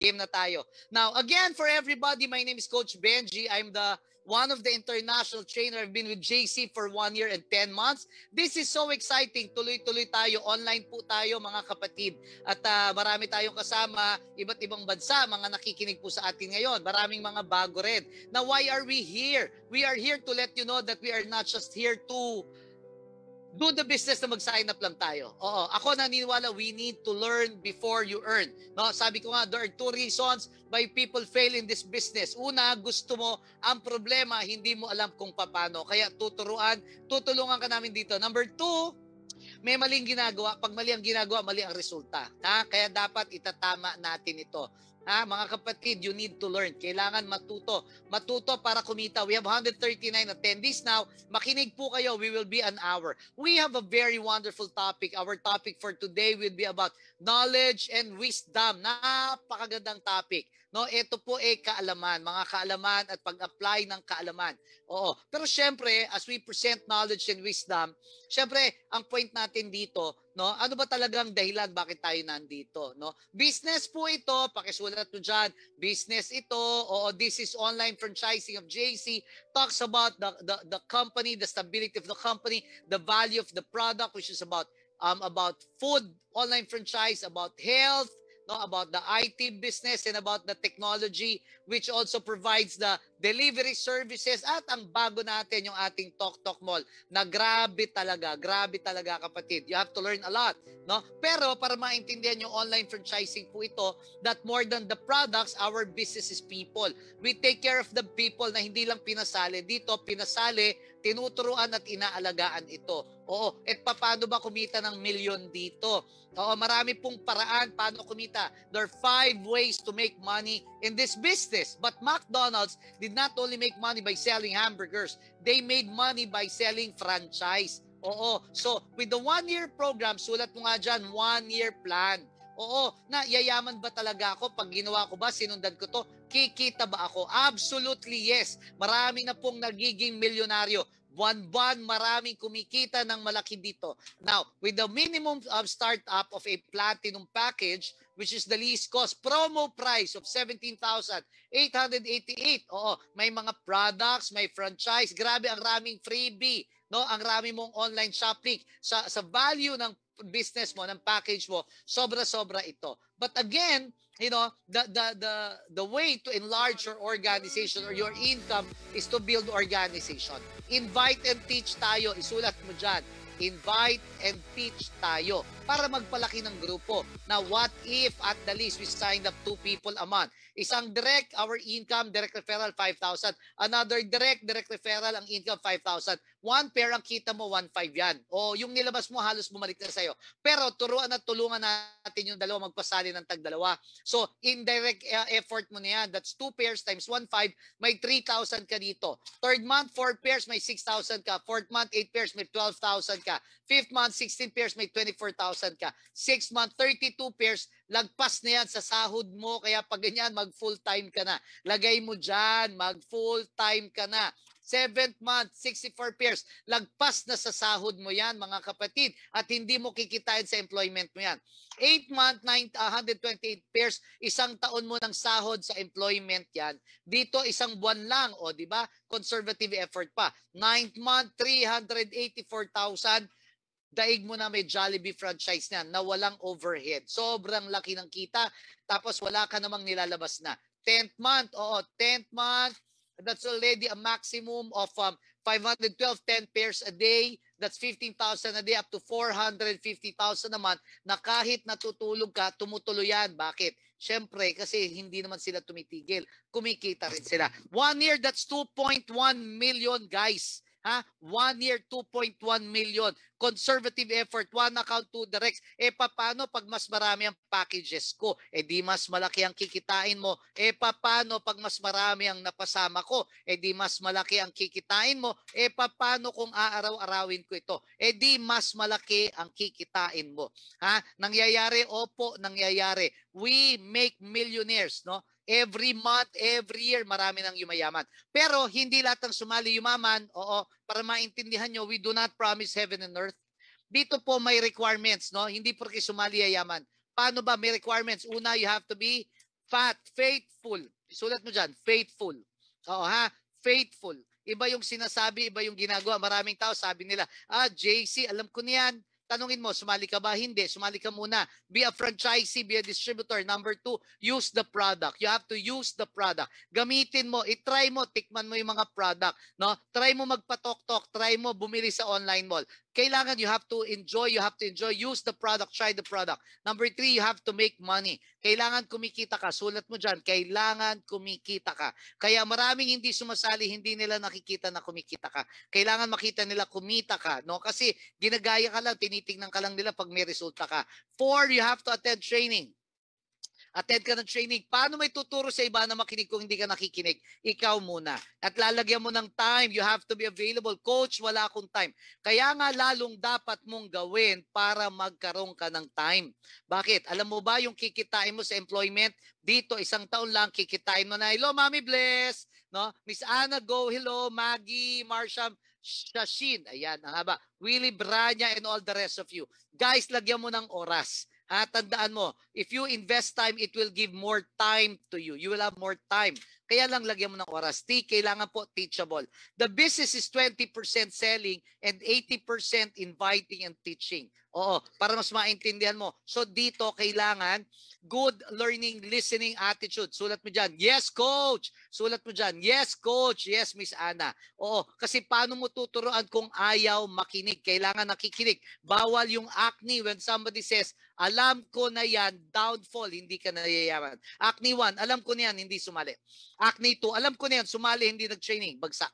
Game na tayo. Now, again, for everybody, my name is Coach Benji. I'm the one of the international trainer. I've been with JC for 1 year and 10 months. This is so exciting. Tuloy-tuloy tayo. Online po tayo, mga kapatid. At marami tayong kasama, iba't ibang bansa, mga nakikinig po sa atin ngayon. Maraming mga bago rin. Now, why are we here? We are here to let you know that we are not just here to do the business na mag-sign up lang tayo. Oo, ako naniniwala we need to learn before you earn. No, sabi ko nga, there are 2 reasons why people fail in this business. Una, gusto mo, ang problema, hindi mo alam kung paano. Kaya tutulungan ka namin dito. Number 2, may maling ginagawa. Pag mali ang ginagawa, mali ang resulta. Ha? Kaya dapat itatama natin ito. Ha, mga kapatid, you need to learn. Kailangan matuto. Matuto para kumita. We have 139 attendees now. Makinig po kayo. We will be an hour. We have a very wonderful topic. Our topic for today will be about knowledge and wisdom. Napakagandang topic. No, ito po kaalaman, mga kaalaman at pag-apply ng kaalaman. Oo. Pero syempre, as we present knowledge and wisdom, syempre, ang point natin dito, no, ano ba talagang dahilan bakit tayo nandito, no? Business po ito, pakisulat mo dyan, business ito, oo, this is online franchising of JC, talks about the company, the stability of the company, the value of the product, which is about food, online franchise, about health, no, about the IT business and about the technology which also provides the delivery services at ang bago natin yung ating Tok Mall na grabe talaga kapatid. You have to learn a lot, no? Pero para maintindihan yung online franchising po ito, that more than the products, our business is people. We take care of the people na hindi lang pinasali dito, tinuturuan at inaalagaan ito. Oo, at paano ba kumita ng milyon dito? Oo, marami pong paraan paano kumita. There are 5 ways to make money in this business. But McDonald's did not only make money by selling hamburgers. They made money by selling franchise. Oo, so with the 1-year program, sulat mo nga dyan, 1-year plan. Oo, na yayaman ba talaga ako pag ginawa ko ba, sinundan ko to? Kikita ba ako? Absolutely yes. Marami na pong nagiging milyonaryo. Buwan-buwan, maraming kumikita ng malaki dito. Now, with the minimum startup of a platinum package, which is the least cost, promo price of 17,888. Oo, may mga products, may franchise. Grabe, ang raming freebie. No? Ang rami mong online shopping. Sa value ng business mo, ng package mo, sobra-sobra ito. But again, you know, the way to enlarge your organization or your income is to build organization. Invite and teach tayo. Isulat mo dyan. Invite and teach tayo para magpalaki ng grupo. Now, what if at the least we signed up 2 people a month? Isang direct, our income, direct referral, 5,000. Another direct referral, ang income, 5,000. 1 pair ang kita mo, 1,500 yan. O yung nilabas mo, halos bumalik na sa'yo. Pero turuan at tulungan natin yung dalawa magpasali ng tag-dalawa. So, indirect effort mo na yan. That's 2 pairs times 1,500, may 3,000 ka dito. Third month, 4 pairs, may 6,000 ka. Fourth month, 8 pairs, may 12,000 ka. Fifth month, 16 pairs, may 24,000 ka. Sixth month, 32 pairs, lagpas na yan sa sahod mo. Kaya pag ganyan, mag-full-time ka na. Lagay mo dyan, mag-full-time ka na. 7th month, 64 pairs, lagpas na sa sahod mo yan, mga kapatid. At hindi mo kikitain sa employment mo yan. 8th month, 128 pairs, isang taon mo ng sahod sa employment yan. Dito, isang buwan lang, o di ba? Conservative effort pa. 9th month, 384,000, daig mo na may Jollibee franchise na walang overhead. Sobrang laki ng kita, tapos wala ka namang nilalabas na. 10th month, 10th month, that's already a maximum of 512, 10 pairs a day. That's 15,000 a day up to 450,000 a month na kahit natutulog ka, tumutuloy yan. Bakit? Siyempre, kasi hindi naman sila tumitigil. Kumikita rin sila. 1 year, that's 2.1 million, guys. Ha? 1 year, 2.1 million. Conservative effort, 1 account, 2 directs. Paano pag mas marami ang packages ko? Di mas malaki ang kikitain mo. Paano pag mas marami ang napasama ko? Di mas malaki ang kikitain mo. Paano kung aaraw-arawin ko ito? Di mas malaki ang kikitain mo. Ha? Nangyayari? Opo, nangyayari. We make millionaires, no? Every month, every year, marami nang yumayaman. Pero hindi lahat ng sumali yumaman. Oo, para maintindihan nyo, we do not promise heaven and earth. Dito po may requirements, no? Hindi porque sumali yayaman. Paano ba may requirements? Una, you have to be faithful. Isulat mo dyan, faithful. Oo ha, faithful. Iba yung sinasabi, iba yung ginagawa. Maraming tao sabi nila, JC, alam ko niyan. Tanungin mo, sumali ka ba? Hindi. Sumali ka muna. Be a franchisee, be a distributor. Number 2, use the product. You have to use the product. Gamitin mo, itry mo, tikman mo yung mga product. No? Try mo magpatok-tok, try mo bumili sa online mall. Kailangan you have to enjoy, use the product, try the product. Number 3, you have to make money. Kailangan kumikita ka. Sulat mo dyan, kailangan kumikita ka. Kaya maraming hindi sumasali, hindi nila nakikita na kumikita ka. Kailangan makita nila kumita ka. No? Kasi ginagaya ka lang, tinitingnan ka lang nila pag may resulta ka. 4, you have to attend training. Attend ka ng training. Paano may tuturo sa iba na makinig kung hindi ka nakikinig? Ikaw muna. At lalagyan mo ng time. You have to be available. Coach, wala akong time. Kaya nga lalong dapat mong gawin para magkaroon ka ng time. Bakit? Alam mo ba yung kikitain mo sa employment? Dito, 1 taon lang kikitain mo na. Hello, Mami Bless. No? Miss Anna, go. Hello, Maggie, Marsha, Shashin. Ayan, ang haba. Willie Branya and all the rest of you. Guys, lagyan mo ng oras. Tandaan mo, if you invest time, it will give more time to you. You will have more time. Kaya lang lagyan mo ng oras. Kailangan po teachable. The business is 20% selling and 80% inviting and teaching. Oo, para mas maintindihan mo. So dito kailangan good learning, listening attitude. Sulat mo dyan, yes coach. Sulat mo dyan, yes coach. Yes Miss Ana. Oo, kasi paano mo tuturuan kung ayaw makinig? Kailangan nakikinig. Bawal yung acne when somebody says, alam ko na yan, downfall, hindi ka nayayaman. Acne 1, alam ko na yan, hindi sumali. Acne 2, alam ko na yan, sumali, hindi nag-training, bagsak.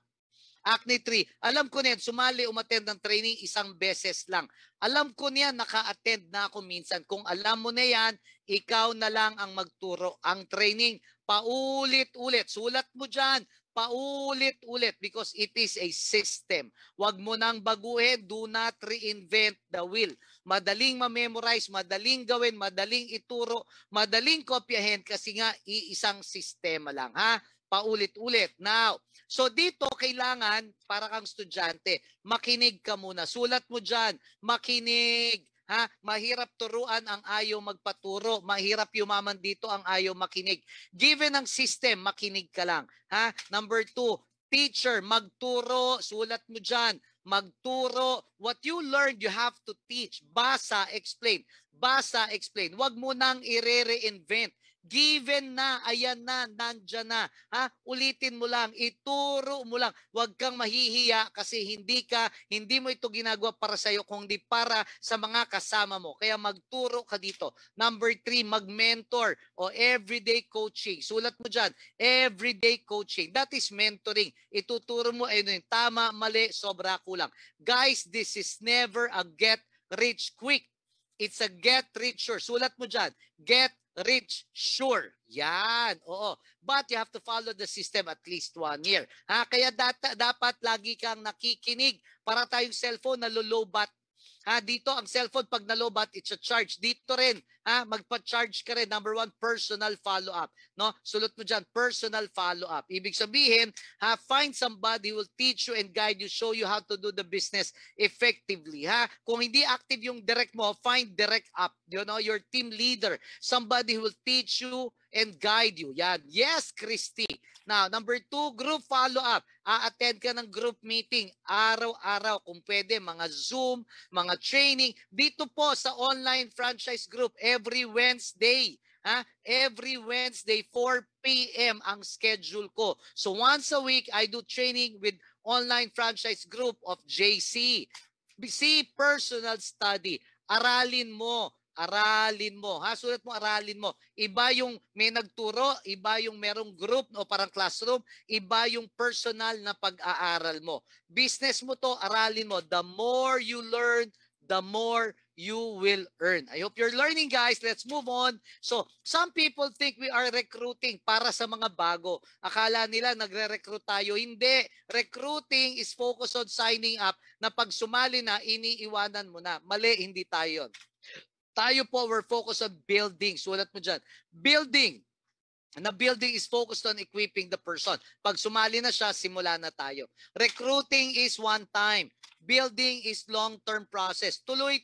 Acne 3, alam ko na yan, sumali, umattend ng training 1 beses lang. Alam ko na yan, naka-attend na ako minsan. Kung alam mo na yan, ikaw na lang ang magturo. Ang training, paulit-ulit. Sulat mo dyan, paulit-ulit because it is a system. Huwag mo nang baguhin, do not reinvent the wheel. Madaling ma-memorize, madaling gawin, madaling ituro, madaling kopyahin kasi nga iisang sistema lang, ha? Paulit-ulit. Now, so dito kailangan para kang estudyante, makinig ka muna. Sulat mo diyan, makinig. Ha? Mahirap turuan ang ayaw magpaturo. Mahirap yumaman dito ang ayaw makinig. Given ang system, makinig ka lang. Ha? Number 2, teacher, magturo. Sulat mo dyan. Magturo. What you learned, you have to teach. Basa, explain. Basa, explain. Huwag mo nang i-reinvent. Given na, ayan na, nandyan na. Ha? Ulitin mo lang, ituro mo lang. Huwag kang mahihiya kasi hindi mo ito ginagawa para sa iyo, kundi para sa mga kasama mo. Kaya magturo ka dito. Number 3, mag-mentor o everyday coaching. Sulat mo dyan, everyday coaching. That is mentoring. Ituturo mo, ayun yung tama, mali, sobra, kulang. Guys, this is never a get rich quick. It's a get rich sure. Sulat mo dyan, get rich sure. Yan, oo. But you have to follow the system at least 1 year. Ha? Kaya dapat lagi kang nakikinig. Para tayong cellphone nalolobat. Ha? Dito ang cellphone pag nalobat, it's a charge. Dito rin, ha? Magpa-charge ka rin. Number 1, personal follow-up. No? Sulat mo dyan, personal follow-up. Ibig sabihin, ha? Find somebody who will teach you and guide you, show you how to do the business effectively. Ha? Kung hindi active yung direct mo, find direct up. You know, your team leader. Somebody who will teach you and guide you. Yan. Yes, Christy. Now, number 2, group follow-up. A-attend ka ng group meeting araw-araw. Kung pwede, mga Zoom, mga training. Dito po sa online franchise group, every Wednesday. Ha? Every Wednesday, 4 p.m. ang schedule ko. So once a week, I do training with online franchise group of JC. See personal study. Aralin mo. Aralin mo. Ha? Sulat mo, aralin mo. Iba yung may nagturo, iba yung merong group o parang classroom, iba yung personal na pag-aaral mo. Business mo to, aralin mo. The more you learn, the more you will earn. I hope you're learning, guys. Let's move on. So, some people think we are recruiting para sa mga bago. Akala nila nagre-recruit tayo. Hindi. Recruiting is focused on signing up na pag sumali na, iniiwanan mo na. Mali, hindi tayo. Tayo po, we're focused on building. Sulat mo dyan. Building. na building is focused on equipping the person. Pag sumali na siya, simula na tayo. Recruiting is one time. Building is long-term process. Tuloy,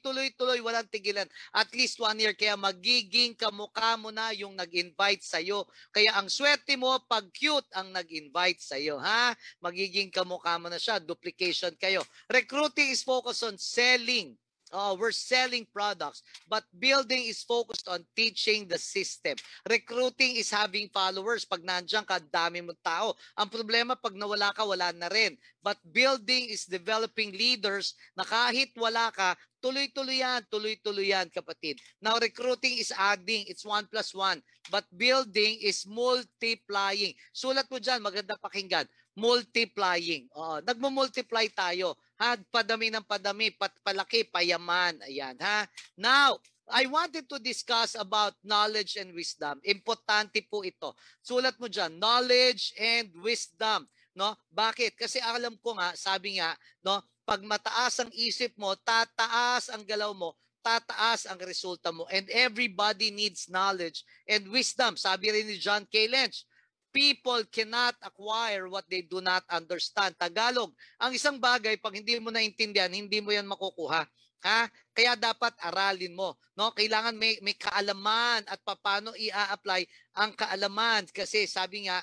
walang tigilan. At least 1 year. Kaya magiging kamukha mo na yung nag-invite sa'yo. Kaya ang swerte mo, pag cute ang nag-invite sa'yo. Ha? Magiging kamukha mo na siya. Duplication kayo. Recruiting is focused on selling. We're selling products, but building is focused on teaching the system. Recruiting is having followers. Pag nandiyan ka, dami mong tao. Ang problema, pag nawala ka, wala na rin. But building is developing leaders na kahit wala ka, tuloy-tuloy yan, kapatid. Now, recruiting is adding. It's 1 plus 1. But building is multiplying. Sulat mo dyan, maganda pakinggan. Multiplying. Nagmo-multiply tayo. Ha, padami ng padami, palaki, payaman. Ayan, ha. Now, I wanted to discuss about knowledge and wisdom. Importante po ito. Sulat mo dyan, knowledge and wisdom. No? Bakit? Kasi alam ko nga, sabi nga, no, pag mataas ang isip mo, tataas ang galaw mo, tataas ang resulta mo. And everybody needs knowledge and wisdom. Sabi rin ni John K. Lynch, people cannot acquire what they do not understand. Tagalog, ang isang bagay, pag hindi mo naintindihan, hindi mo yan makukuha. Ha? Kaya dapat aralin mo. No? Kailangan may kaalaman at paano i-apply ang kaalaman. Kasi sabi nga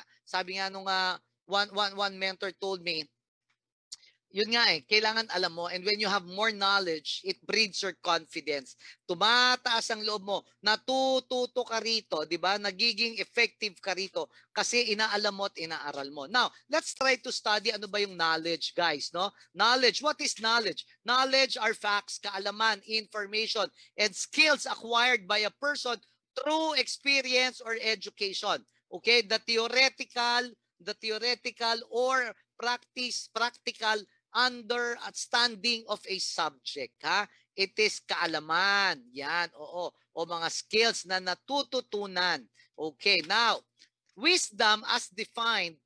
nung one mentor told me, yun nga kailangan alam mo, and when you have more knowledge, it breeds your confidence. Tumataas ang loob mo, natututo ka rito, di ba? Nagiging effective ka rito kasi inaalam mo at inaaral mo. Now, let's try to study ano ba yung knowledge, guys, no? Knowledge, what is knowledge? Knowledge are facts, kaalaman, information, and skills acquired by a person through experience or education. Okay? The theoretical or practical understanding of a subject, ha? It is kaalaman, yan, o mga skills na natututunan. Okay, now, wisdom as defined,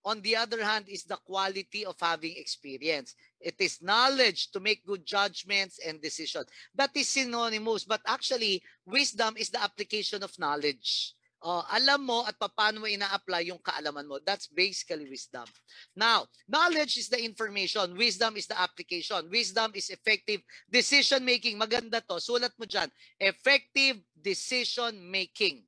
on the other hand, is the quality of having experience. It is knowledge to make good judgments and decisions. That is synonymous, but actually, wisdom is the application of knowledge. Alam mo at paano mo ina-apply yung kaalaman mo. That's basically wisdom. Now, knowledge is the information. Wisdom is the application. Wisdom is effective decision-making. Maganda to. Sulat mo dyan. Effective decision-making.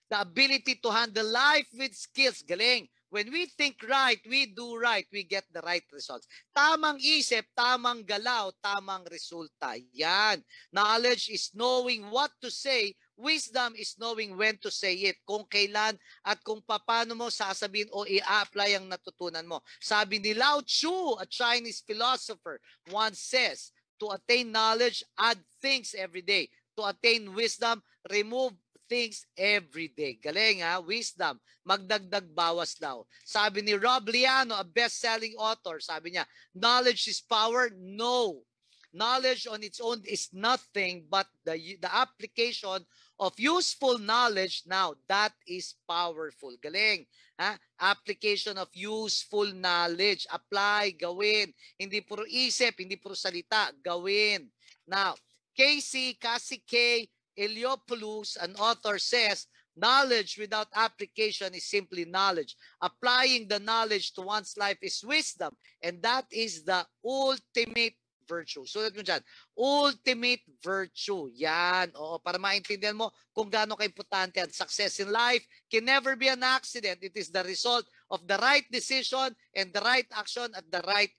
The ability to handle life with skills. Galing. When we think right, we do right, we get the right results. Tamang isip, tamang galaw, tamang resulta. Yan. Knowledge is knowing what to say. Wisdom is knowing when to say it, kung kailan at kung paano mo sasabihin o i-apply ang natutunan mo. Sabi ni Lao Tzu, a Chinese philosopher, once says, to attain knowledge, add things every day. To attain wisdom, remove things every day. Galing ha, wisdom. Magdagdag bawas daw. Sabi ni Rob Liano, a best-selling author, sabi niya, knowledge is power? No. Knowledge on its own is nothing but the application of useful knowledge. Now, that is powerful. Galing. Ha? Application of useful knowledge. Apply, gawin. Hindi puro isip, hindi puro salita. Gawin. Now, Casey K. Eliopoulos, an author, says, knowledge without application is simply knowledge. Applying the knowledge to one's life is wisdom. And that is the ultimate virtue. Sulat mo dyan, ultimate virtue. Yan. Oo, para maintindihan mo kung gaano ka-importante ang success in life can never be an accident. It is the result of the right decision and the right action at the right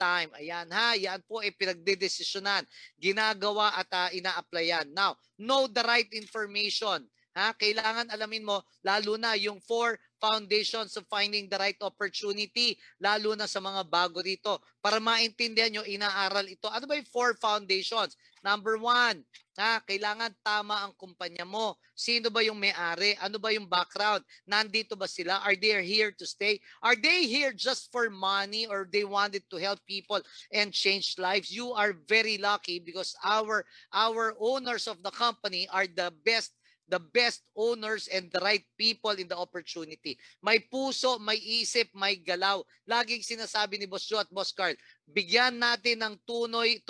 time. Ayan ha, yan po ay pinagdedesisyonan, ginagawa at ina-applyan. Now, know the right information. Ha? Kailangan alamin mo, lalo na yung 4 foundations of finding the right opportunity, lalo na sa mga bago rito. Para maintindihan nyo, inaaral ito. Ano ba yung 4 foundations? Number 1, kailangan tama ang kumpanya mo. Sino ba yung may-ari? Ano ba yung background? Nandito ba sila? Are they here to stay? Are they here just for money or they wanted to help people and change lives? You are very lucky because our owners of the company are the best owners and the right people in the opportunity. May puso, may isip, may galaw. Laging sinasabi ni Boss Joe at Boss Carl, bigyan natin ng tunay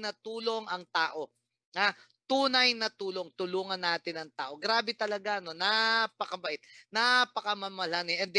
na tulong ang tao. tunay na tulong. Tulungan natin ang tao. Grabe talaga, no? Napakabait, napakamamalanin. And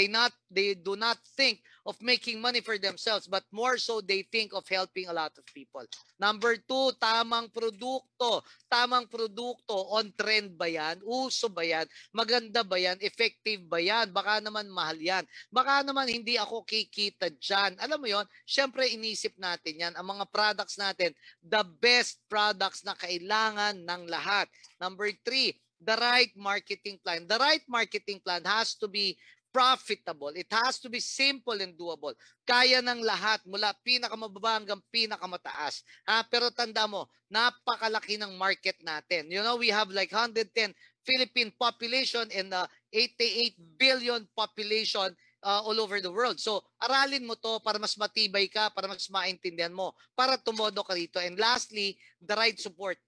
they do not think of making money for themselves, but more so they think of helping a lot of people. Number 2, tamang produkto. Tamang produkto, on trend ba yan? Uso ba yan? Maganda ba yan? Effective ba yan? Baka naman mahal yan. Baka naman hindi ako kikita dyan. Alam mo yon? Siyempre inisip natin yan. Ang mga products natin, the best products na kailangan ng lahat. Number 3, the right marketing plan. The right marketing plan has to be profitable. It has to be simple and doable. Kaya ng lahat mula pinakamababa hanggang pinakamataas. Pero tanda mo, napakalaki ng market natin. You know, we have like 110 Philippine population and 88 billion population all over the world. So, aralin mo to para mas matibay ka, para mas maintindihan mo, para tumodo ka rito. And lastly, the right support.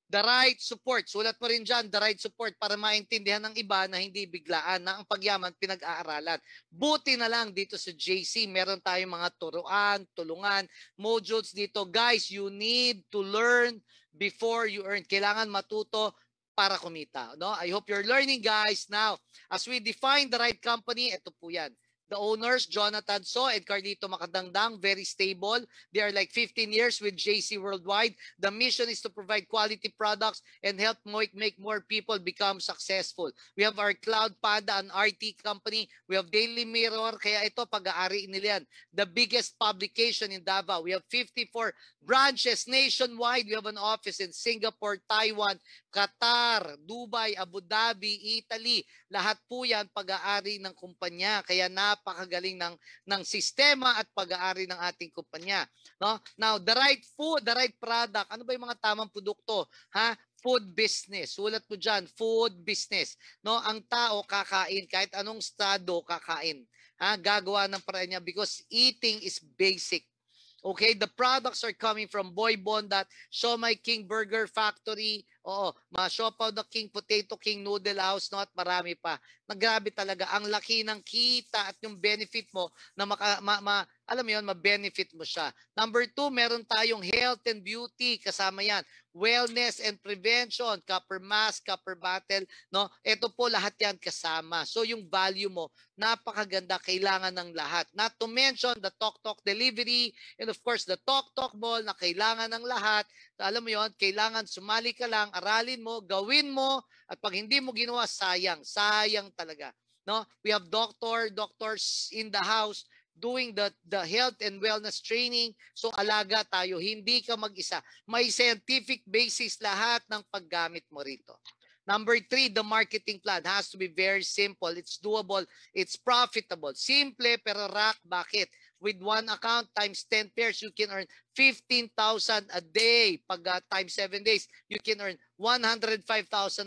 The right support. Sulat mo rin dyan, the right support para maintindihan ng iba na hindi biglaan na ang pagyaman pinag-aaralan. Buti na lang dito sa JC, meron tayong mga turuan, tulungan, modules dito. Guys, you need to learn before you earn. Kailangan matuto para kumita. No? I hope you're learning, guys. Now, as we define the right company, ito po yan. The owners, Jonathan So and Carlito Makadangdang, very stable. They are like 15 years with JC Worldwide. The mission is to provide quality products and help make more people become successful. We have our Cloud Panda, an RT company. We have Daily Mirror, kaya ito pag-aari nila yan. The biggest publication in Davao. We have 54 branches nationwide. We have an office in Singapore, Taiwan, Qatar, Dubai, Abu Dhabi, Italy. Lahat po yan pag-aari ng kumpanya. Kaya napakagaling ng sistema at pag-aari ng ating kumpanya. No? Now, the right food, the right product. Ano ba yung mga tamang produkto? Food business. Sulat mo dyan, food business. No? Ang tao kakain, kahit anong estado kakain. Gagawa ng paraan niya because eating is basic. Okay, the products are coming from Boy Bondat, Siomai King Burger Factory, Siopaw the King, Potato King Noodle House, no, at marami pa. Nagrabe talaga ang laki ng kita at yung benefit mo na alam mo yun, ma-benefit mo siya. Number 2, meron tayong health and beauty, kasama yan. Wellness and prevention, copper mask, copper bottle, no? Ito po lahat yan kasama. So yung value mo, napakaganda, kailangan ng lahat. Not to mention the Tok Tok delivery and of course the Tok Tok Mall na kailangan ng lahat. Alam mo yon, kailangan sumali ka lang, aralin mo, gawin mo, at pag hindi mo ginawa, sayang. Sayang talaga. No? We have doctors in the house doing the health and wellness training. So alaga tayo, hindi ka mag-isa. May scientific basis lahat ng paggamit mo rito. Number 3, the marketing plan has to be very simple. It's doable. It's profitable. Simple pero rock. Bakit? With one account times 10 pairs, you can earn 15,000 a day. Pag times 7 days, you can earn 105,000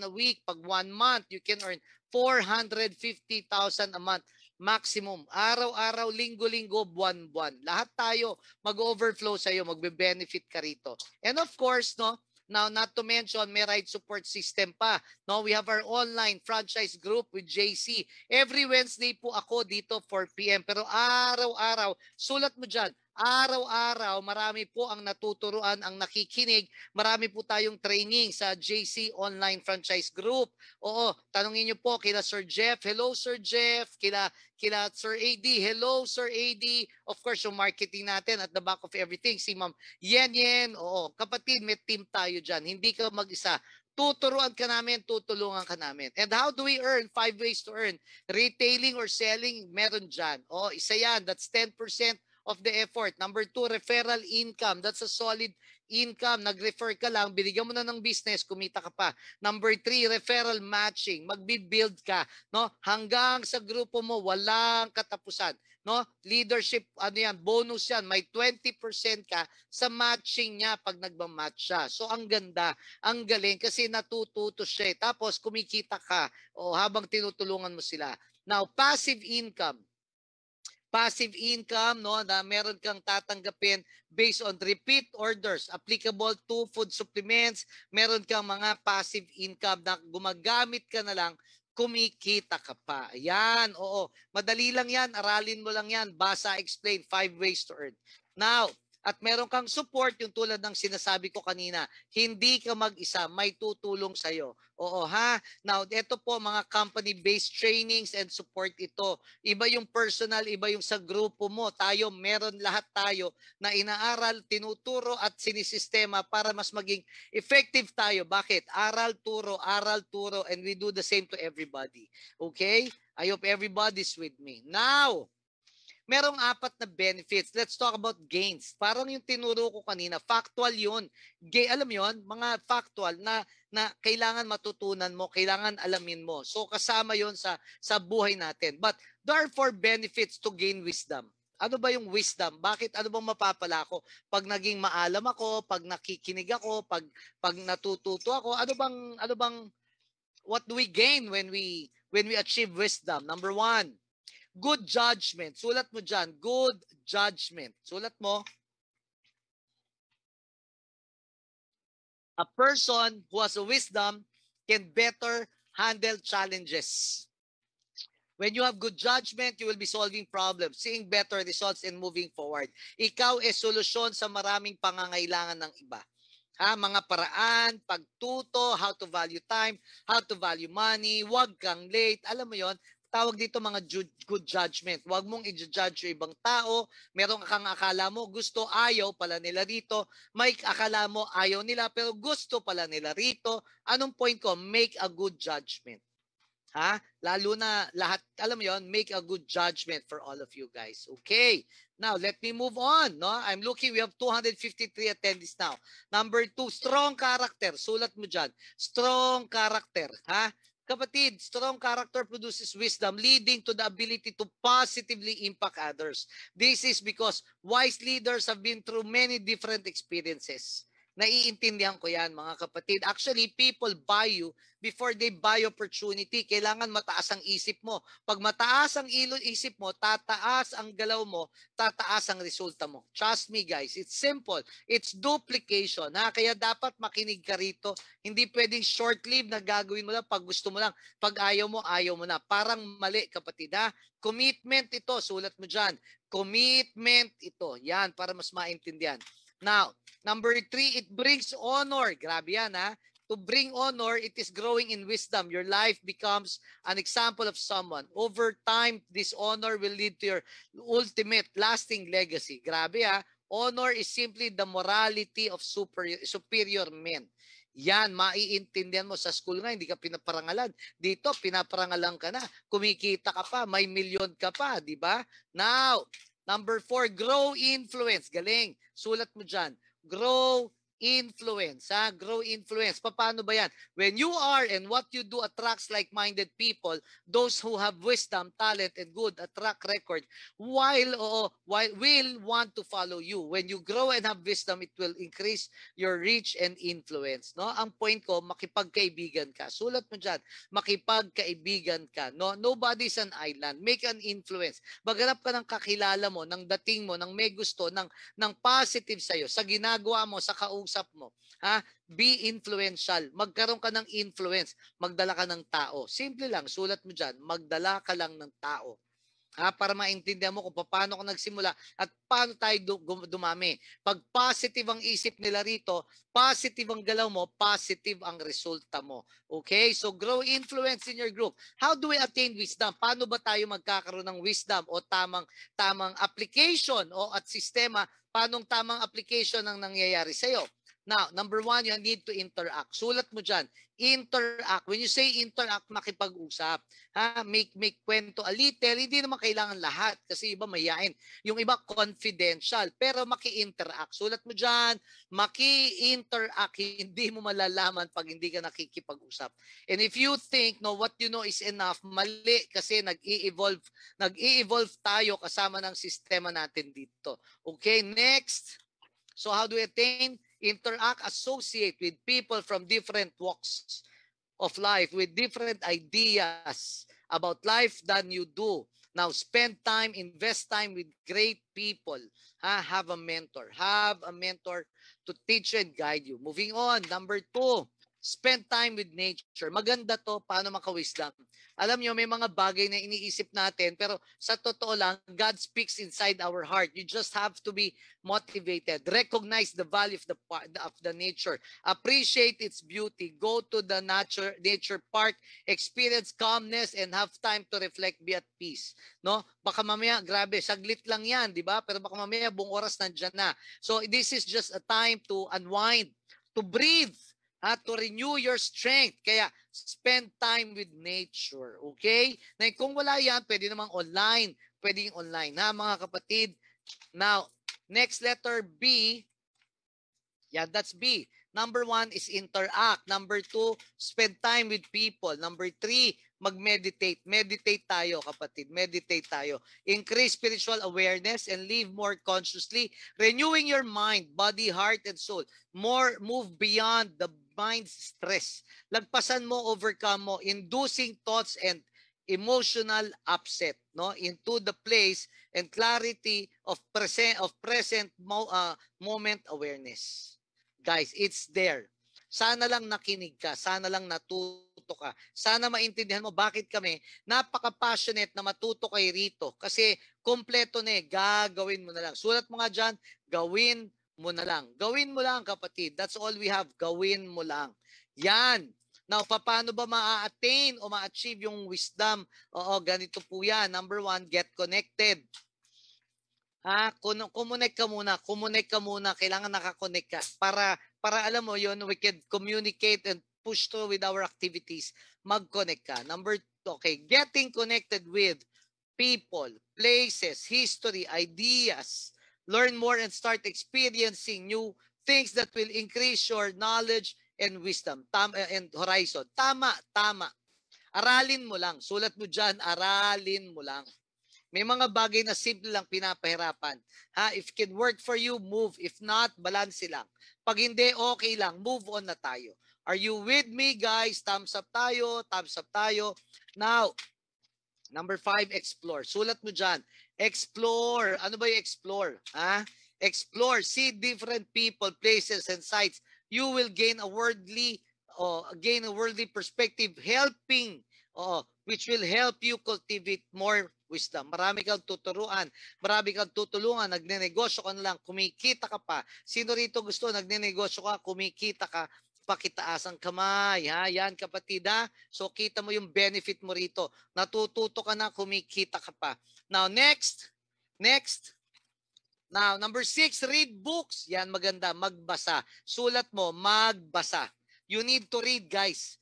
a week. Pag 1 month, you can earn 450,000 a month. Maximum. Araw-araw, linggo-linggo, buwan-buwan. Lahat tayo mag-overflow sa'yo, magbe-benefit ka rito. And of course, no, now not to mention, may right support system pa. No, we have our online franchise group with JC. Every Wednesday po ako dito 4 p.m. Pero araw-araw, sulat mo dyan, araw-araw, marami po ang natuturuan, ang nakikinig. Marami po tayong training sa JC Online Franchise Group. Oo, tanungin niyo po kila Sir Jeff. Hello, Sir Jeff. Kila Sir AD. Hello, Sir AD. Of course, yung marketing natin at the back of everything. Si Ma'am Yen. Oo, kapatid, may team tayo dyan. Hindi ka mag-isa. Tuturuan ka namin, tutulungan ka namin. And how do we earn? 5 ways to earn. Retailing or selling, meron dyan. Isa yan. That's 10% of the effort. Number 2, referral income. That's a solid income. Nag-refer ka lang, binigyan mo na ng business, kumita ka pa. Number 3, referral matching. Mag-build ka, no? Hanggang sa grupo mo, walang katapusan. No? Leadership, bonus yan. May 20% ka sa matching niya pag nagmamatch siya. So, ang ganda, ang galing kasi natututo siya. Tapos, kumikita ka habang tinutulungan mo sila. Now, passive income. Passive income, no, na meron kang tatanggapin based on repeat orders applicable to food supplements. Meron kang mga passive income na gumagamit ka na lang, kumikita ka pa. Yan, oo. Madali lang yan, aralin mo lang yan. Basa, explain, 5 ways to earn. Now, at meron kang support, yung tulad ng sinasabi ko kanina, hindi ka mag-isa, may tutulong sa'yo. Oo ha? Now, ito po mga company-based trainings and support ito. Iba yung personal, iba yung sa grupo mo. Tayo, meron lahat tayo na inaaral, tinuturo at sinisistema para mas maging effective tayo. Bakit? Aral, turo, and we do the same to everybody. Okay? I hope everybody's with me. Now, merong apat na benefits. Let's talk about gains. Parang yung tinuro ko kanina, factual yun. Alam mo yun, mga factual na kailangan matutunan mo, kailangan alamin mo. So kasama yun sa buhay natin. But there are 4 benefits to gain wisdom. Ano ba yung wisdom? Bakit? Ano bang mapapala ko? Pag naging maalam ako, pag nakikinig ako, pag natututo ako, ano bang what do we gain when we achieve wisdom? Number 1, good judgment. Sulat mo dyan. Good judgment. Sulat mo. A person who has a wisdom can better handle challenges. When you have good judgment, you will be solving problems, seeing better results, and moving forward. Ikaw ay solusyon sa maraming pangangailangan ng iba. Mga paraan, pagtuto, how to value time, how to value money, wag kang late. Alam mo yon, tawag dito mga good judgment. Wag mong i-judge yung ibang tao. Meron kang akala mo gusto, ayaw pala nila rito. May akala mo ayaw nila pero gusto pala nila rito. Anong point ko? Make a good judgment. Lalo na lahat, alam mo yon, make a good judgment for all of you guys. Okay. Now, let me move on. No? I'm looking, we have 253 attendees now. Number 2, strong character. Sulat mo dyan. Strong character. Kapatid, strong character produces wisdom, leading to the ability to positively impact others. This is because wise leaders have been through many different experiences. Naiintindihan ko yan, mga kapatid. Actually, people buy you before they buy opportunity. Kailangan mataas ang isip mo. Pag mataas ang isip mo, tataas ang galaw mo, tataas ang resulta mo. Trust me, guys. It's simple. It's duplication. Kaya dapat makinig ka rito. Hindi pwedeng short-lived na gagawin mo lang pag gusto mo lang. Pag ayaw mo na. Parang mali, kapatid. Commitment ito. Sulat mo dyan. Commitment ito. Yan, para mas maintindihan. Now, number 3, it brings honor. Grabe yan, To bring honor, it is growing in wisdom. Your life becomes an example of someone. Over time, this honor will lead to your ultimate, lasting legacy. Grabe, Honor is simply the morality of superior men. Yan, maiintindihan mo. Sa school nga, hindi ka pinaparangalan. Dito, pinaparangalan ka na. Kumikita ka pa, may milyon ka pa, di ba? Now, number 4, grow influence. Galing. Sulat mo dyan. Grow influence. Grow influence. Paano ba yan? When you are and what you do attracts like-minded people, those who have wisdom, talent, and good, a track record, while will want to follow you. When you grow and have wisdom, it will increase your reach and influence. No? Ang point ko, makipagkaibigan ka. Sulat mo dyan. Makipagkaibigan ka. No? Nobody's an island. Make an influence. Maghanap ka ng kakilala mo, ng dating mo, ng may gusto, ng positive sa'yo, sa ginagawa mo, sa kausap mo. Be influential. Magkaroon ka ng influence. Magdala ka ng tao. Simple lang. Sulat mo dyan. Magdala ka lang ng tao. Para maintindihan mo kung paano ka nagsimula at paano tayo dumami. Pag positive ang isip nila rito, positive ang galaw mo, positive ang resulta mo. Okay? So, grow influence in your group. How do we attain wisdom? Paano ba tayo magkakaroon ng wisdom o tamang application o at sistema? Paanong tamang application ang nangyayari sa'yo? Now, number 1, you need to interact. Sulat mo dyan. Interact. When you say interact, makipag-usap. Make kwento a little. Hindi naman kailangan lahat kasi iba mahihain. Yung iba confidential. Pero maki-interact. Sulat mo dyan. Maki-interact. Hindi mo malalaman pag hindi ka nakikipag-usap. And if you think what you know is enough, mali kasi nag-i-evolve tayo kasama ng sistema natin dito. Okay, next. So how do we attain? Interact, associate with people from different walks of life, with different ideas about life than you do. Now, spend time, invest time with great people. Have a mentor. Have a mentor to teach you and guide you. Moving on, number 2. spend time with nature. Maganda to, paano maka-wisdom. Alam nyo, may mga bagay na iniisip natin, pero sa totoo lang, God speaks inside our heart. You just have to be motivated. Recognize the value of the nature. Appreciate its beauty. Go to the nature park, experience calmness, and have time to reflect, be at peace. No? Baka mamaya, grabe, saglit lang yan, di ba? Pero baka mamaya, buong oras nandyan na. So this is just a time to unwind, to breathe, to renew your strength. Kaya spend time with nature. Okay? Na kung wala yan, pwede namang online. Pwede yung online na mga kapatid. Now, next letter B. Yeah, that's B. Number 1 is interact. Number 2, spend time with people. Number 3, mag-meditate. Meditate tayo, kapatid. Meditate tayo. Increase spiritual awareness and live more consciously. Renewing your mind, body, heart, and soul. Move beyond the mind's stress. Lagpasan mo, overcome mo, inducing thoughts and emotional upset, no, into the place and clarity of present moment awareness. Guys, it's there. Sana lang nakinig ka, sana lang natuto ka, sana maintindihan mo bakit kami napaka-passionate na matuto kay rito. Kasi kompleto na gagawin mo na lang. Sulat mo nga dyan, gawin mo na lang. Gawin mo lang, kapatid. That's all we have. Gawin mo lang. Yan. Now, paano ba ma-attain o ma-achieve yung wisdom? Oo, ganito po yan. Number 1, get connected. Kumonek ka muna. Kailangan nakakonect ka para alam mo yon, we can communicate and push through with our activities. Mag-connect ka. Number 2, okay, getting connected with people, places, history, ideas. Learn more and start experiencing new things that will increase your knowledge and wisdom and horizon. Tama. Aralin mo lang. Sulat mo dyan, aralin mo lang. May mga bagay na simple lang pinapahirapan. If it can work for you, move. If not, balance lang. Pag hindi, okay lang. Move on na tayo. Are you with me, guys? Thumbs up tayo. Thumbs up tayo. Now, number 5, explore. Sulat mo dyan. Explore. Ano ba yung explore? Explore. See different people, places, and sites. You will gain a worldly perspective, which will help you cultivate more wisdom. Marami kang tuturuan, marami kang tutulungan, nagnenegosyo ka na lang, kumikita ka pa. Sino rito gusto nagnenegosyo ka, kumikita ka, pakitaas ang kamay, yan kapatid, So kita mo yung benefit mo rito. Natututo ka na, kumikita ka pa. Now next. Now number 6, read books. Yan maganda, magbasa. Sulat mo, magbasa. You need to read, guys.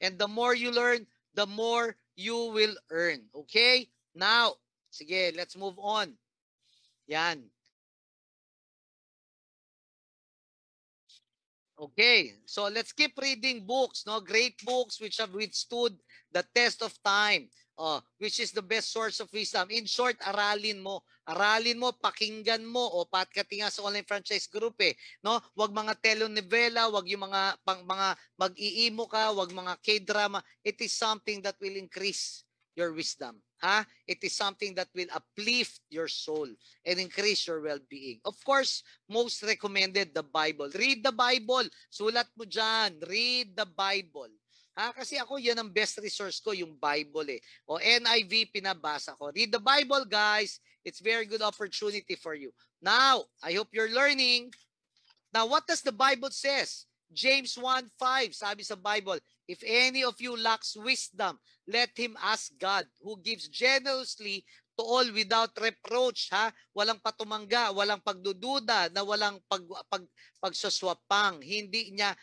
And the more you learn, the more you will earn. Okay? Now, sige, let's move on. Yan. Okay, so let's keep reading books, no? Great books which have withstood the test of time. Which is the best source of wisdom. In short, aralin mo, pakinggan mo, patkati nga sa online franchise group no? Wag mga telenovela, wag yung mga mag-iimo ka, wag mga K-drama. It is something that will increase your wisdom. It is something that will uplift your soul and increase your well-being. Of course, most recommended the Bible. Read the Bible. Sulat mo dyan. Read the Bible. Kasi ako, yan ang best resource ko, yung Bible NIV pinabasa ko. Read the Bible, guys. It's very good opportunity for you. Now, I hope you're learning. Now, what does the Bible says? James 1:5, sabi sa Bible, if any of you lacks wisdom, let him ask God, who gives generously to all without reproach, walang patumangga, walang pagdududa, na walang pagsaswapang. Hindi niya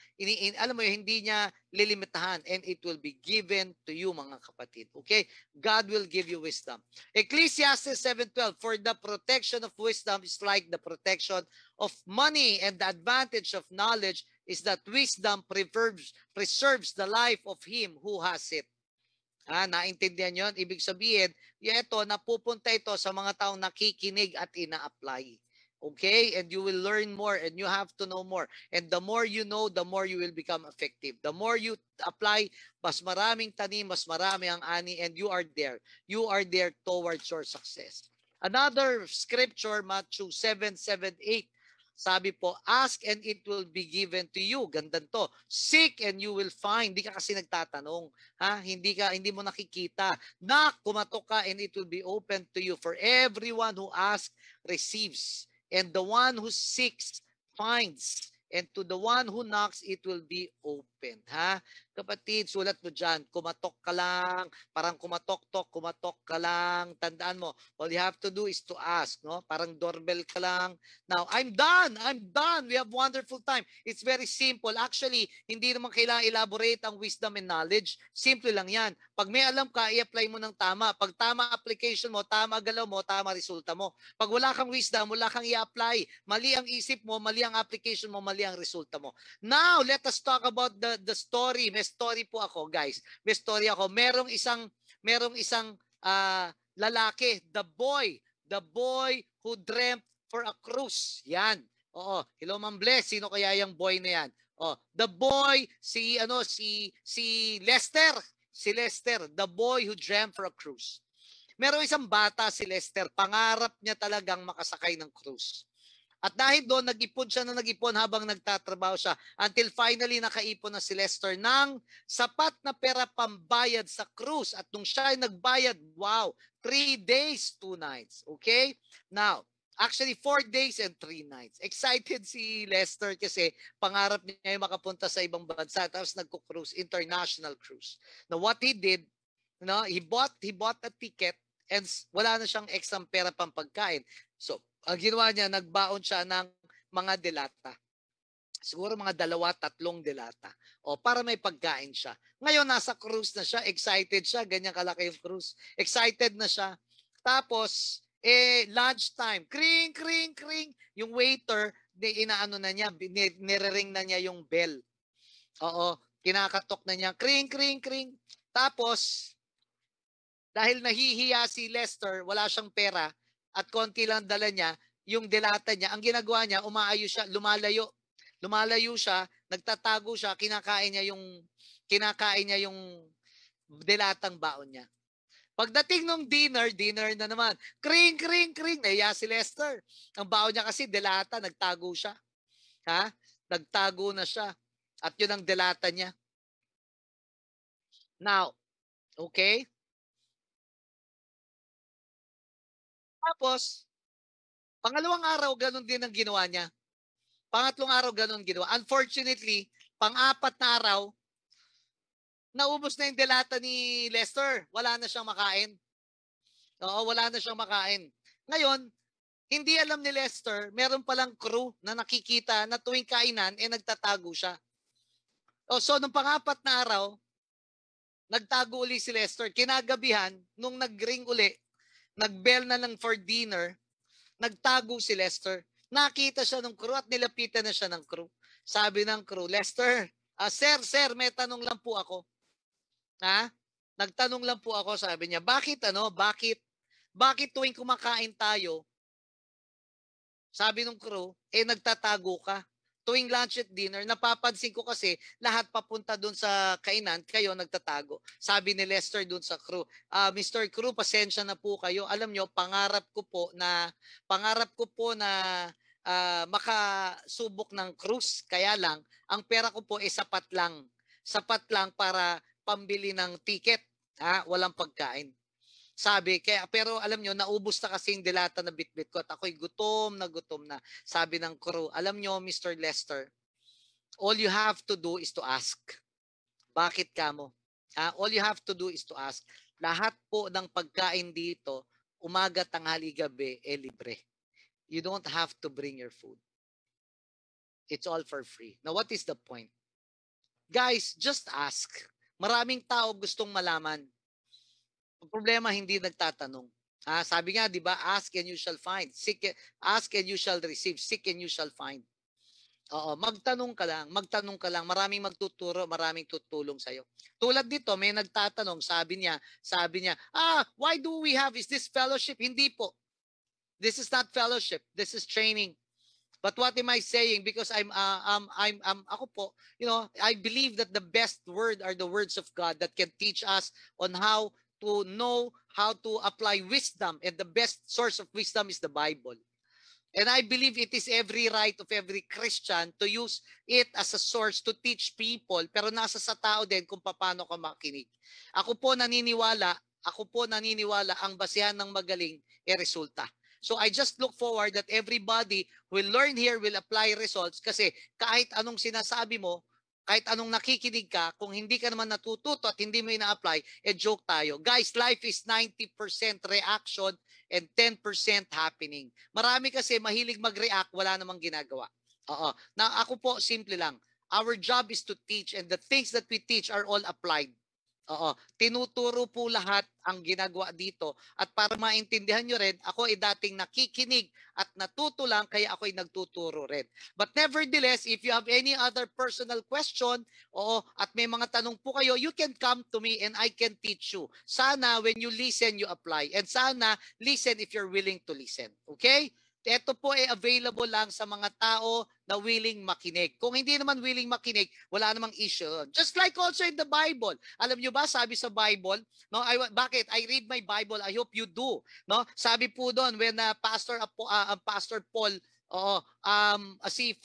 alam mo, hindi niya lilimitahan, and it will be given to you, mga kapatid. Okay? God will give you wisdom. Ecclesiastes 7:12, for the protection of wisdom is like the protection of money, and the advantage of knowledge is that wisdom preserves the life of him who has it. Naintindihan yon? Ibig sabihin, ito, napupunta ito sa mga taong nakikinig at ina-apply. Okay? And you will learn more and you have to know more. And the more you know, the more you will become effective. The more you apply, mas maraming tanim, mas marami ang ani, and you are there. You are there towards your success. Another scripture, Matthew 7:7-8. Sabi po, ask and it will be given to you. Gandan to. Seek and you will find. Hindi ka kasi nagtatanong. Ha? Hindi mo nakikita. Knock, kumatok ka and it will be open to you. For everyone who asks, receives. And the one who seeks, finds. And to the one who knocks, it will be open. Ha? Kapatid, sulat mo dyan. Kumatok ka lang. Parang kumatok ka lang. Tandaan mo, all you have to do is to ask. No? Parang doorbell ka lang. Now, I'm done. We have wonderful time. It's very simple. Actually, hindi naman kailangan elaborate ang wisdom and knowledge. Simple lang yan. Pag may alam ka, i-apply mo ng tama. Pag tama application mo, tama galaw mo, tama resulta mo. Pag wala kang wisdom, wala kang i-apply. Mali ang isip mo, mali ang application mo, mali ang resulta mo. Now, let us talk about the story. May story po ako, guys. May story ako. Merong isang lalaki, the boy who dreamt for a cruise. Yan. Oo. Hello, Ma'am Bless. Sino kaya yung boy na yan? Oh, the boy, si Lester. Si Lester, the boy who dreamt for a cruise. Merong isang bata, si Lester, pangarap niya talagang makasakay ng cruise. At dahil doon, nag-ipon siya na nag-ipon habang nagtatrabaho siya until finally nakaipon na si Lester ng sapat na pera pambayad sa cruise. At nung siya ay nagbayad, wow, 3 days, 2 nights. Okay? Now, actually 4 days and 3 nights. Excited si Lester kasi pangarap niya yung makapunta sa ibang bansa tapos nagko-cruise, international cruise. Now what he did, he bought a ticket and wala na siyang extra pera pang pagkain. So, ang ginawa niya, nagbaon siya ng mga delata. Siguro mga 2-3 delata. O, para may pagkain siya. Ngayon, nasa cruise na siya. Excited siya. Ganyan kalaki yung cruise. Excited na siya. Tapos, lunch time. Kring, kring, kring. Yung waiter, inaano na niya, nire-ring na niya yung bell. Oo, kinakatok na niya. Kring, kring, kring. Tapos, dahil nahihiya si Lester, wala siyang pera, at konti lang dala niya, yung delata niya, ang ginagawa niya, umaayo siya, lumalayo. Lumalayo siya, nagtatago siya, kinakain niya yung delatang baon niya. Pagdating nung dinner na naman, kring, kring, kring, nahiya si Lester. Ang baon niya kasi delata, nagtago siya. Ha? Nagtago na siya. At yun ang delata niya. Now, okay? Tapos, pangalawang araw, ganun din ang ginawa niya. Pangatlong araw, ganun ginawa. Unfortunately, pang-apat na araw, naubos na yung delata ni Lester. Wala na siyang makain. Oo, wala na siyang makain. Ngayon, hindi alam ni Lester, meron palang crew na nakikita na tuwing kainan, nagtatago siya. So, nung pang-apat na araw, nagtago uli si Lester. Kinagabihan, nung nag-ring uli, nag-bell na lang for dinner, nagtago si Lester. Nakita siya ng crew at nilapitan na siya ng crew. Sabi ng crew, Lester, sir, may tanong lang po ako. Ha? Nagtanong lang po ako, sabi niya. Bakit tuwing kumakain tayo, sabi ng crew, nagtatago ka? Tuwing lunch at dinner, napapansin ko kasi lahat papunta doon sa kainan, kayo nagtatago. Sabi ni Lester doon sa crew, Mr. Crew, pasensya na po kayo. Alam nyo, pangarap ko po na makasubok ng cruise. Kaya lang, ang pera ko po sapat lang. Sapat lang para pambili ng ticket. Walang pagkain. Sabi, pero alam nyo, naubos na kasi yung delata na bitbit ko at ako'y gutom na. Sabi ng crew, alam nyo, Mr. Lester, all you have to do is to ask. Bakit ka mo? All you have to do is to ask. Lahat po ng pagkain dito, umaga, tanghali, gabi, libre. You don't have to bring your food. It's all for free. Now, what is the point? Guys, just ask. Maraming tao gustong malaman. Ang problema, hindi nagtatanong. Sabi nga, di ba, ask and you shall find. Ask and you shall receive. Seek and you shall find. Oo, magtanong ka lang. Maraming magtuturo, maraming tutulong sa'yo. Tulad dito, may nagtatanong, sabi niya, why do we have, is this fellowship? Hindi po. This is not fellowship. This is training. But what am I saying? Because ako po, I believe that the best word are the words of God that can teach us on how to know how to apply wisdom, and the best source of wisdom is the Bible. And I believe it is every right of every Christian to use it as a source to teach people, pero nasa sa tao din kung paano ka makinig. Ako po naniniwala ang basehan ng magaling resulta. So I just look forward that everybody will learn here, will apply results, kasi kahit anong sinasabi mo, kahit anong nakikinig ka, kung hindi ka naman natututo at hindi mo ina-apply, joke tayo. Guys, life is 90% reaction and 10% happening. Marami kasi mahilig mag-react, wala namang ginagawa. Oo. Na ako po, simple lang. Our job is to teach, and the things that we teach are all applied. Oo, tinuturo po lahat ang ginagawa dito. At para maintindihan nyo rin, ako ay dating nakikinig at natuto lang, kaya ako ay nagtuturo rin. But nevertheless, if you have any other personal question, at may mga tanong po kayo, you can come to me and I can teach you. Sana when you listen, you apply. And sana listen if you're willing to listen. Okay? Ito po ay available lang sa mga tao na willing makinig. Kung hindi naman willing makinig, wala namang issue. Just like also in the Bible. Alam nyo ba, sabi sa Bible, no, bakit? I read my Bible, I hope you do. No? Sabi po doon, when Pastor Paul, si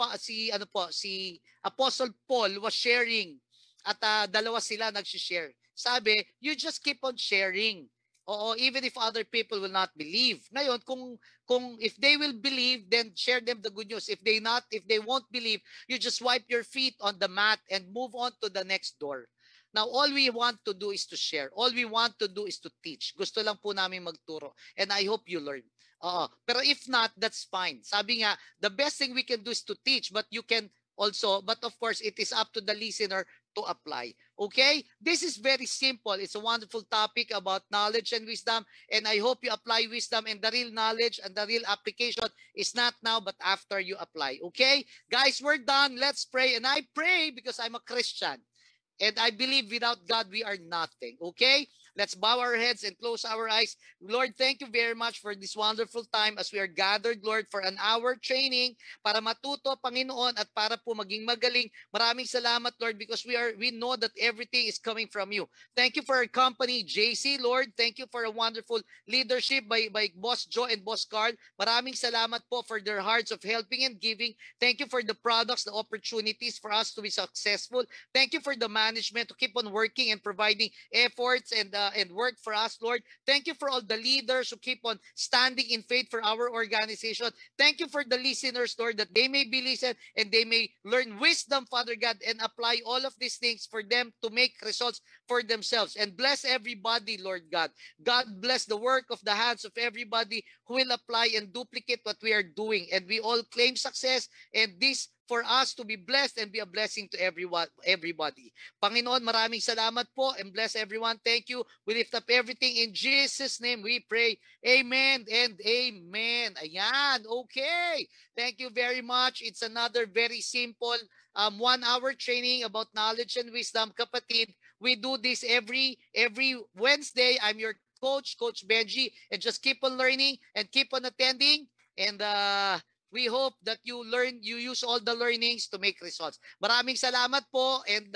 Apostle Paul was sharing, at dalawa sila nag-share. Sabi, you just keep on sharing. Oo, even if other people will not believe. Ngayon, kung if they will believe, then share them the good news. If they won't believe, you just wipe your feet on the mat and move on to the next door. Now, all we want to do is to share. All we want to do is to teach. Gusto lang po namin magturo. And I hope you learn. Pero if not, that's fine. Sabi nga, the best thing we can do is to teach, but you can also, but of course, it is up to the listener to apply. Okay? This is very simple. It's a wonderful topic about knowledge and wisdom, and I hope you apply wisdom, and the real knowledge and the real application is not now but after you apply. Okay? Guys, we're done. Let's pray. And I pray because I'm a Christian. And I believe without God, we are nothing. Okay? Let's bow our heads and close our eyes. Lord, thank you very much for this wonderful time as we are gathered, Lord, for an hour training para matuto, Panginoon, at para po maging magaling. Maraming salamat, Lord, because we know that everything is coming from you. Thank you for our company, JC, Lord. Thank you for a wonderful leadership by Boss Joe and Boss Carl. Maraming salamat po for their hearts of helping and giving. Thank you for the products, the opportunities for us to be successful. Thank you for the management to keep on working and providing efforts and work for us, Lord. Thank you for all the leaders who keep on standing in faith for our organization. Thank you for the listeners, Lord, that they may be listened and they may learn wisdom, Father God, and apply all of these things for them to make results for themselves. And bless everybody, Lord God. God bless the work of the hands of everybody who will apply and duplicate what we are doing. And we all claim success, and this for us to be blessed and be a blessing to everybody. Panginoon, maraming salamat po, and bless everyone. Thank you. We lift up everything in Jesus' name we pray. Amen and amen. Ayan, okay. Thank you very much. It's another very simple 1-hour training about knowledge and wisdom. Kapatid, we do this every Wednesday. I'm your coach, Coach Benji, and just keep on learning and keep on attending. And we hope that you use all the learnings to make results. Maraming salamat po, and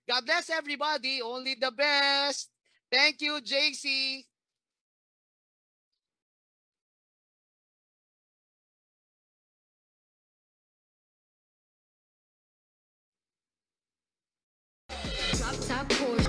God bless everybody. Only the best. Thank you, JC. Top course.